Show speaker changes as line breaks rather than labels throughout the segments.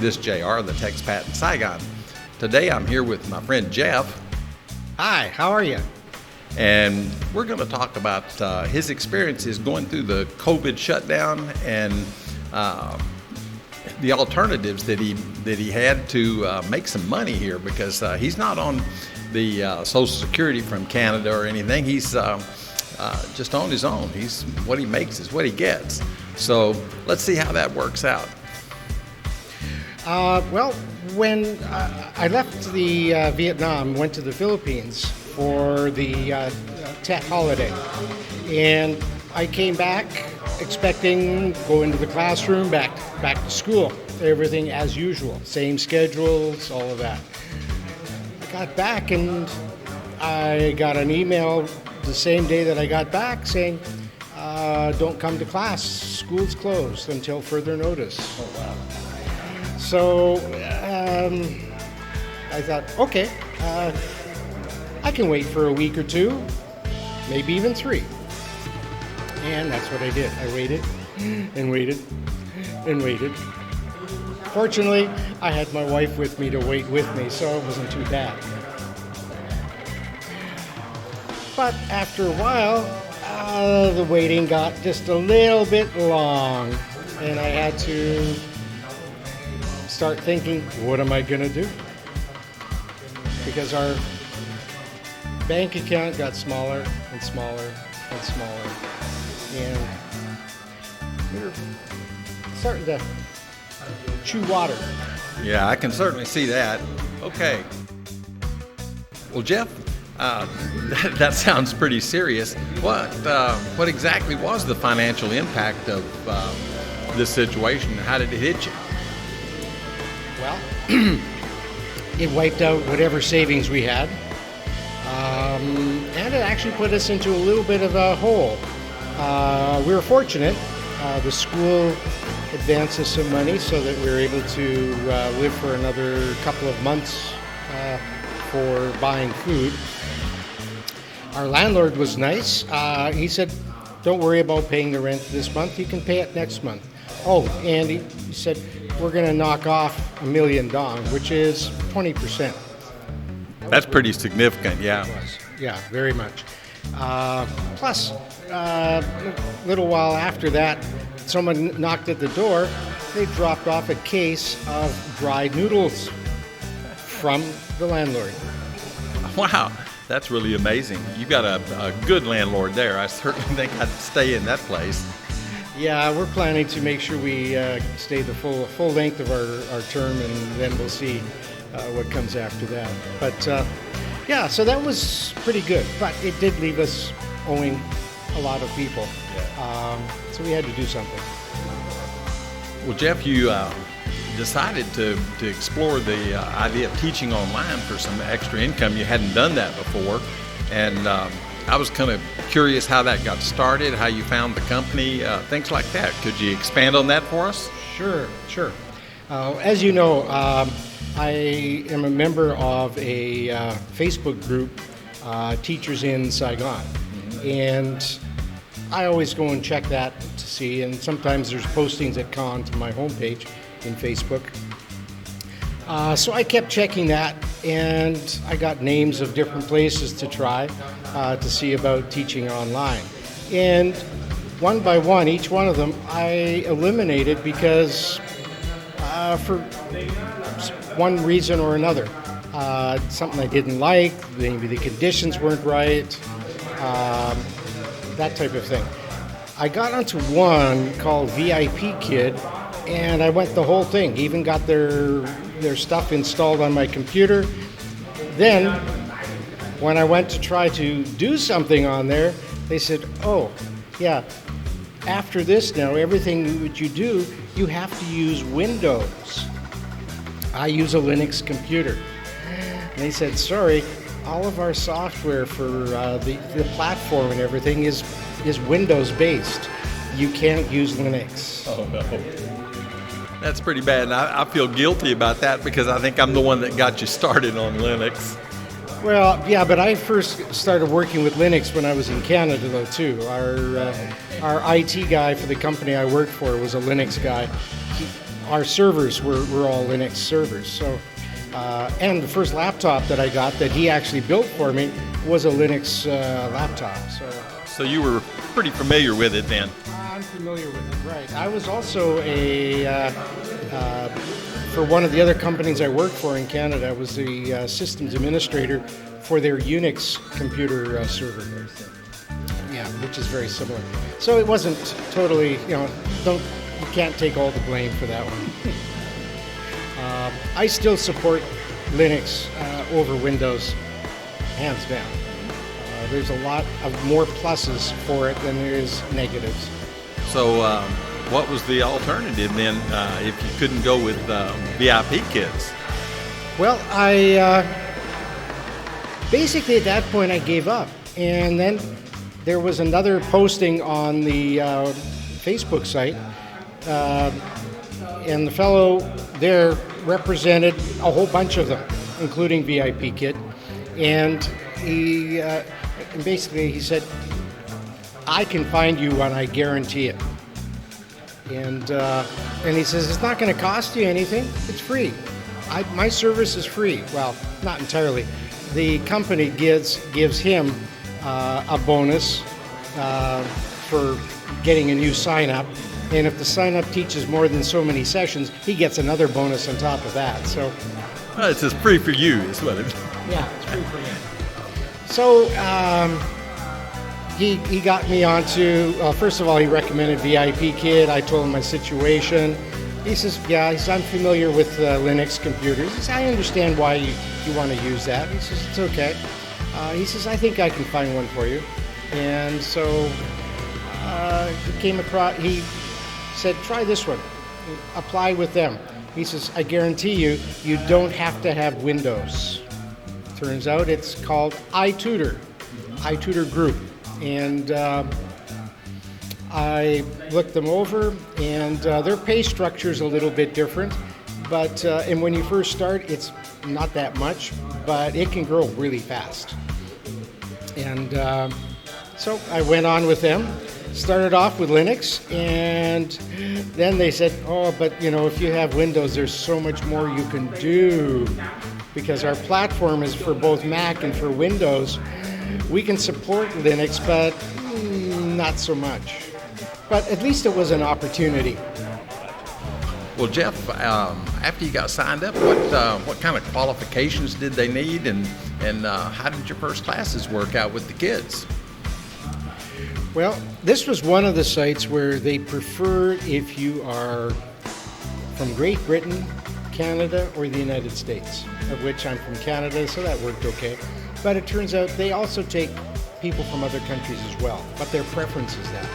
this is JR, the expat in Saigon. Today I'm here with my friend Jeff.
Hi, how are you?
And we're going to talk about his experiences going through the COVID shutdown and the alternatives that he had to make some money here, because he's not on the Social Security from Canada or anything. He's just on his own. What he makes is what he gets. So let's see how that works out.
Well, when I left the Vietnam, went to the Philippines for the Tet holiday, and I came back expecting go into the classroom, back to school, everything as usual, same schedules, all of that. I got back and I got an email the same day that I got back saying, don't come to class, school's closed until further notice. Oh, wow. So I thought, okay, I can wait for a week or two, maybe even 3. And that's what I did. I waited and waited and waited. Fortunately, I had my wife with me to wait with me, so it wasn't too bad. But after a while, the waiting got just a little bit long, and I had to start thinking, what am I going to do? Because our bank account got smaller and smaller and smaller, and we were starting to chew water.
Yeah, I can certainly see that. Okay. Well, Jeff, that sounds pretty serious. What exactly was the financial impact of this situation? How did it hit you?
Well, it wiped out whatever savings we had, and it actually put us into a little bit of a hole. We were fortunate. The school advanced us some money so that we were able to live for another couple of months for buying food. Our landlord was nice. He said, don't worry about paying the rent this month. You can pay it next month. Oh, and he said, we're going to knock off $1 million dong, which is 20%.
That's pretty significant, yeah.
Yeah, very much. Plus, a little while after that, someone knocked at the door. They dropped off a case of dried noodles from the landlord.
Wow, that's really amazing. You got a good landlord there. I certainly think I'd stay in that place.
Yeah, we're planning to make sure we stay the full length of our term, and then we'll see what comes after that. But yeah, so that was pretty good. But it did leave us owing a lot of people. So we had to do something.
Well, Jeff, you decided to explore the idea of teaching online for some extra income. You hadn't done that before, and I was kind of curious how that got started, how you found the company, things like that. Could you expand on that for us?
Sure. As you know, I am a member of a Facebook group, Teachers in Saigon. Mm-hmm. And I always go and check that to see, and sometimes there's postings that come onto my homepage in Facebook. So I kept checking that, and I got names of different places to try to see about teaching online. And one by one, each one of them, I eliminated because for one reason or another. Something I didn't like, maybe the conditions weren't right, that type of thing. I got onto one called VIP Kid, and I went the whole thing, even got their stuff installed on my computer. Then, when I went to try to do something on there, they said, oh, yeah, after this now, everything that you do, you have to use Windows. I use a Linux computer. And they said, sorry, all of our software for the platform and everything is Windows-based. You can't use Linux.
Oh, no. That's pretty bad. And I feel guilty about that because I think I'm the one that got you started on Linux.
Well, yeah, but I first started working with Linux when I was in Canada, though, too. Our IT guy for the company I worked for was a Linux guy. our servers were all Linux servers. So, and the first laptop that I got that he actually built for me was a Linux laptop.
So you were pretty familiar with it then?
I'm familiar with it, right. I was also for one of the other companies I worked for in Canada, I was the systems administrator for their Unix computer server. Yeah, which is very similar. So it wasn't totally, you can't take all the blame for that one. I still support Linux over Windows, hands down. There's a lot of more pluses for it than there is negatives.
So what was the alternative then if you couldn't go with VIP kits?
Well, I basically at that point I gave up. And then there was another posting on the Facebook site, and the fellow there represented a whole bunch of them, including VIP Kit, and he basically he said, "I can find you one, I guarantee it." And he says it's not going to cost you anything; it's free. My service is free. Well, not entirely. The company gives him a bonus for getting a new sign-up, and if the sign-up teaches more than so many sessions, he gets another bonus on top of that. So
it's just free for you, is what it is.
Yeah, it's free for me. So he got me onto. First of all, he recommended VIP Kit. I told him my situation. He says, I'm familiar with Linux computers. He says, I understand why you want to use that. He says, it's okay. He says, I think I can find one for you. And so he came across, he said, try this one. Apply with them. He says, I guarantee you don't have to have Windows. Turns out it's called iTutor Group. And I looked them over, and their pay structure is a little bit different, but and when you first start, it's not that much, but it can grow really fast. And so I went on with them, started off with Linux, and then they said, but if you have Windows, there's so much more you can do, because our platform is for both Mac and for Windows. We can support Linux, but not so much. But at least it was an opportunity.
Well, Jeff, after you got signed up, what kind of qualifications did they need, and how did your first classes work out with the kids?
Well, this was one of the sites where they preferred if you are from Great Britain, Canada, or the United States, of which I'm from Canada, so that worked okay. But it turns out they also take people from other countries as well, but their preference is that.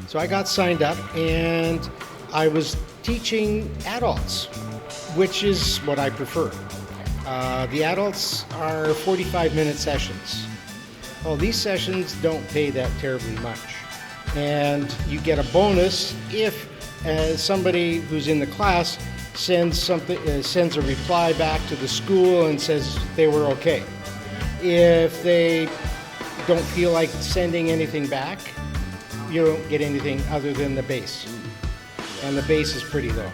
So I got signed up, and I was teaching adults, which is what I prefer. The adults are 45-minute sessions. Well, these sessions don't pay that terribly much, and you get a bonus if somebody who's in the class sends a reply back to the school and says they were okay. If they don't feel like sending anything back, you don't get anything other than the base. And the base is pretty low.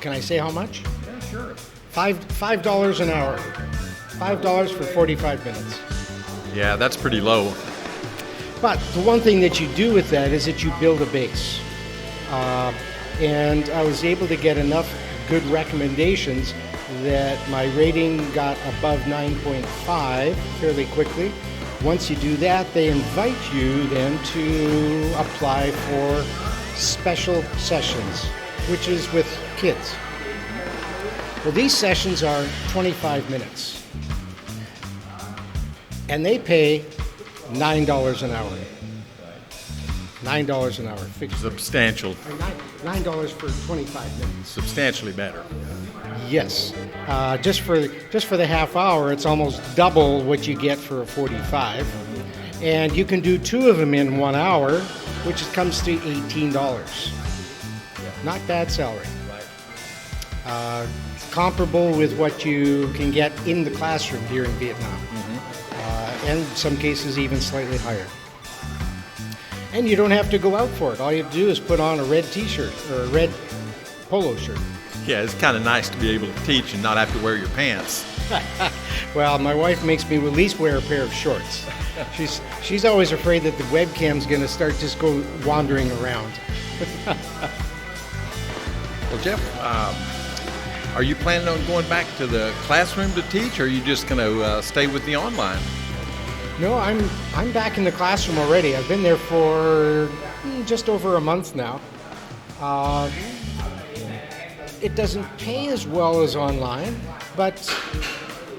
Can I say how much?
Yeah, sure.
$5 an hour. $5 for 45 minutes.
Yeah, that's pretty low.
But the one thing that you do with that is that you build a base. And I was able to get enough good recommendations that my rating got above 9.5 fairly quickly. Once you do that, they invite you then to apply for special sessions, which is with kids. Well, these sessions are 25 minutes, and they pay $9 an hour. $9 an hour. Fixed.
Substantial.
$9 for 25 minutes.
Substantially better.
Yes. Just for the half hour, it's almost double what you get for a 45. And you can do 2 of them in 1 hour, which comes to $18. Not bad salary. Comparable with what you can get in the classroom here in Vietnam. And in some cases even slightly higher. And you don't have to go out for it. All you have to do is put on a red t-shirt or a red polo shirt.
Yeah, it's kind of nice to be able to teach and not have to wear your pants.
Well, my wife makes me at least wear a pair of shorts. She's always afraid that the webcam's going to start just go wandering around.
Well, Jeff, are you planning on going back to the classroom to teach, or are you just going to stay with the online?
No, I'm back in the classroom already. I've been there for just over a month now. It doesn't pay as well as online, but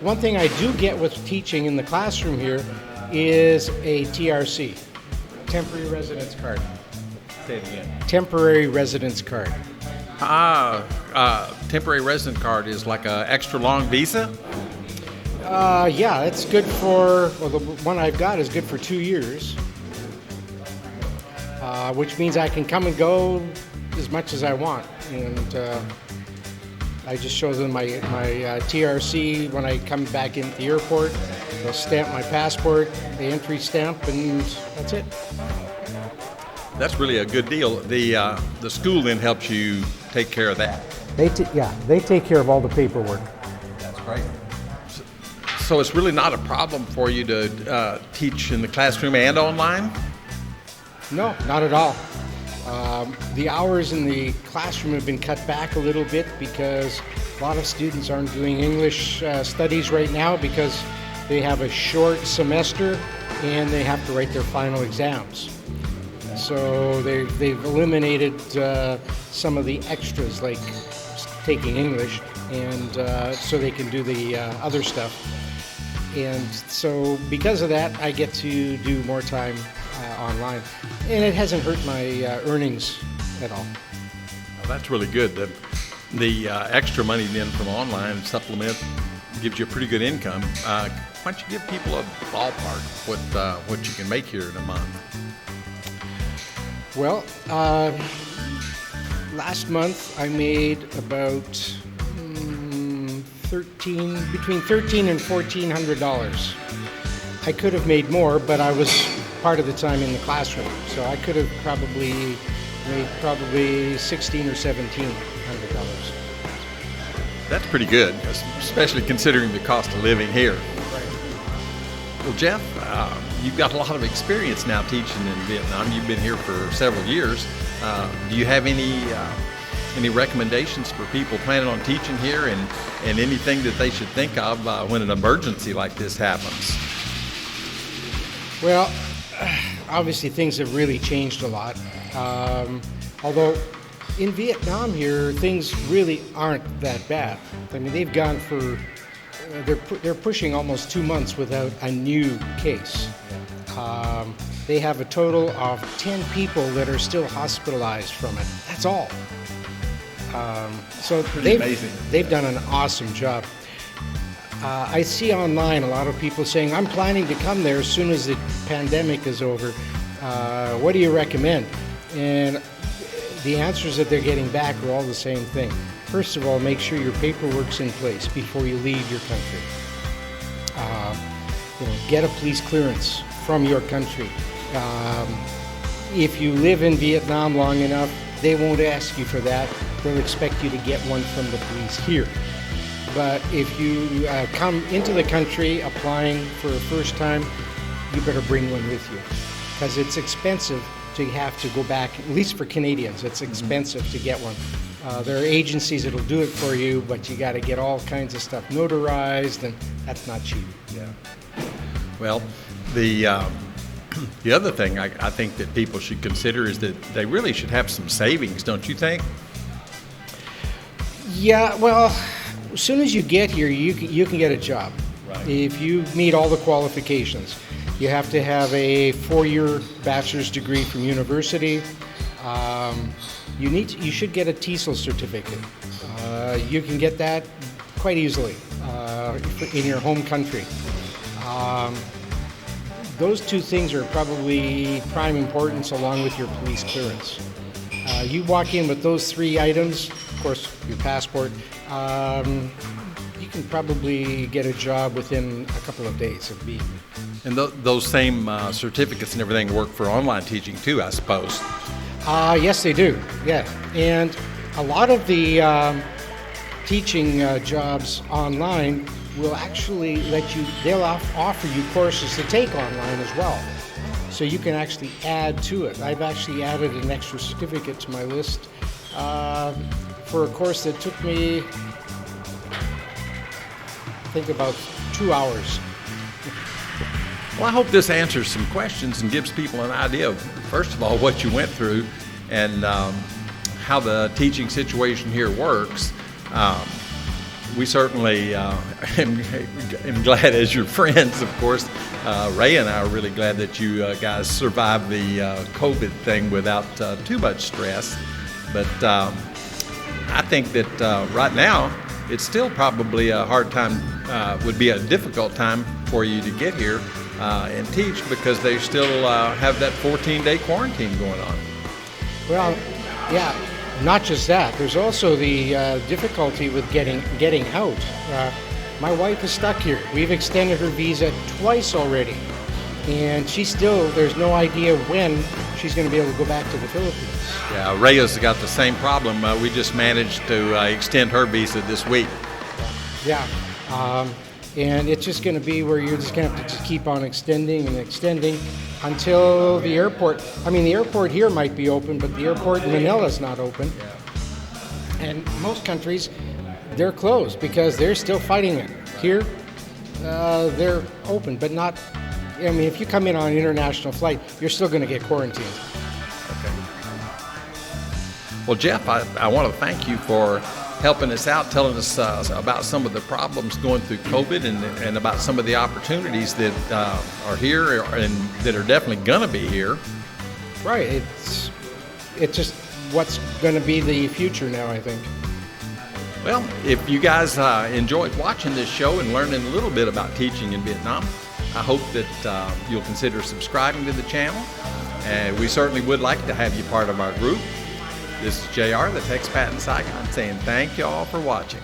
one thing I do get with teaching in the classroom here is a TRC, temporary residence card.
Say it again.
Temporary residence card.
Temporary resident card is like an extra long visa?
Yeah, it's good for, well, the one I've got is good for 2 years, which means I can come and go as much as I want. And I just show them my TRC when I come back into the airport. They'll stamp my passport, the entry stamp, and that's it.
That's really a good deal. The school then helps you take care of that.
They take care of all the paperwork.
That's great. So it's really not a problem for you to teach in the classroom and online?
No, not at all. The hours in the classroom have been cut back a little bit because a lot of students aren't doing English studies right now because they have a short semester and they have to write their final exams. So they've eliminated some of the extras like taking English, and so they can do the other stuff. And so because of that, I get to do more time online, and it hasn't hurt my earnings at all.
Well, that's really good. The extra money then from online supplement gives you a pretty good income. Why don't you give people a ballpark what you can make here in a month?
Well, last month I made about between $1,300 and $1,400. I could have made more, but I was part of the time in the classroom, so I could have probably made $1,600 or $1,700.
That's pretty good, especially considering the cost of living here. Well, Jeff, you've got a lot of experience now teaching in Vietnam. You've been here for several years. Do you have any recommendations for people planning on teaching here, and anything that they should think of when an emergency like this happens?
Well, obviously things have really changed a lot. Although in Vietnam here, things really aren't that bad. I mean, they've gone for they're pushing almost 2 months without a new case. They have a total of 10 people that are still hospitalized from it. That's all. So they've done an awesome job. I see online a lot of people saying, I'm planning to come there as soon as the pandemic is over. What do you recommend? And the answers that they're getting back are all the same thing. First of all, make sure your paperwork's in place before you leave your country. Get a police clearance from your country. If you live in Vietnam long enough, they won't ask you for that. They'll expect you to get one from the police here. But if you come into the country applying for a first time, you better bring one with you, because it's expensive to have to go back. At least for Canadians, it's expensive to get one. There are agencies that'll do it for you, but you got to get all kinds of stuff notarized, and that's not cheap.
Yeah. Well, the other thing I think that people should consider is that they really should have some savings, don't you think?
Yeah. Well, as soon as you get here, you can get a job.
Right.
If you meet all the qualifications. You have to have a 4-year bachelor's degree from university. You should get a TESOL certificate. You can get that quite easily in your home country. Those two things are probably prime importance, along with your police clearance. You walk in with those 3 items, of course, your passport, you can probably get a job within a couple of days of being here.
And those same certificates and everything work for online teaching too, I suppose.
Yes, they do. Yeah, and a lot of the teaching jobs online will actually they'll offer you courses to take online as well. So you can actually add to it. I've actually added an extra certificate to my list for a course that took me, I think, about 2 hours.
Well, I hope this answers some questions and gives people an idea of, first of all, what you went through and how the teaching situation here works. We certainly am glad, as your friends, of course. Ray and I are really glad that you guys survived the COVID thing without too much stress. But I think that right now, it's still probably a hard time, would be a difficult time for you to get here and teach, because they still have that 14-day quarantine going on.
Well, yeah, not just that. There's also the difficulty with getting out. My wife is stuck here. We've extended her visa twice already, and there's no idea when she's going to be able to go back to the Philippines.
Yeah, Raya's got the same problem. We just managed to extend her visa this week.
Yeah. And it's just going to be where you're just going to have to just keep on extending and extending until the airport. The airport here might be open, but the airport in Manila is not open. And most countries, they're closed because they're still fighting it. Here, they're open, but not. If you come in on an international flight, you're still going to get quarantined.
Okay. Well, Jeff, I want to thank you for helping us out, telling us about some of the problems going through COVID and about some of the opportunities that are here and that are definitely going to be here.
Right. It's just what's going to be the future now, I think.
Well, if you guys enjoyed watching this show and learning a little bit about teaching in Vietnam, I hope that you'll consider subscribing to the channel. And we certainly would like to have you part of our group. This is JR, the expat in Saigon, saying thank you all for watching.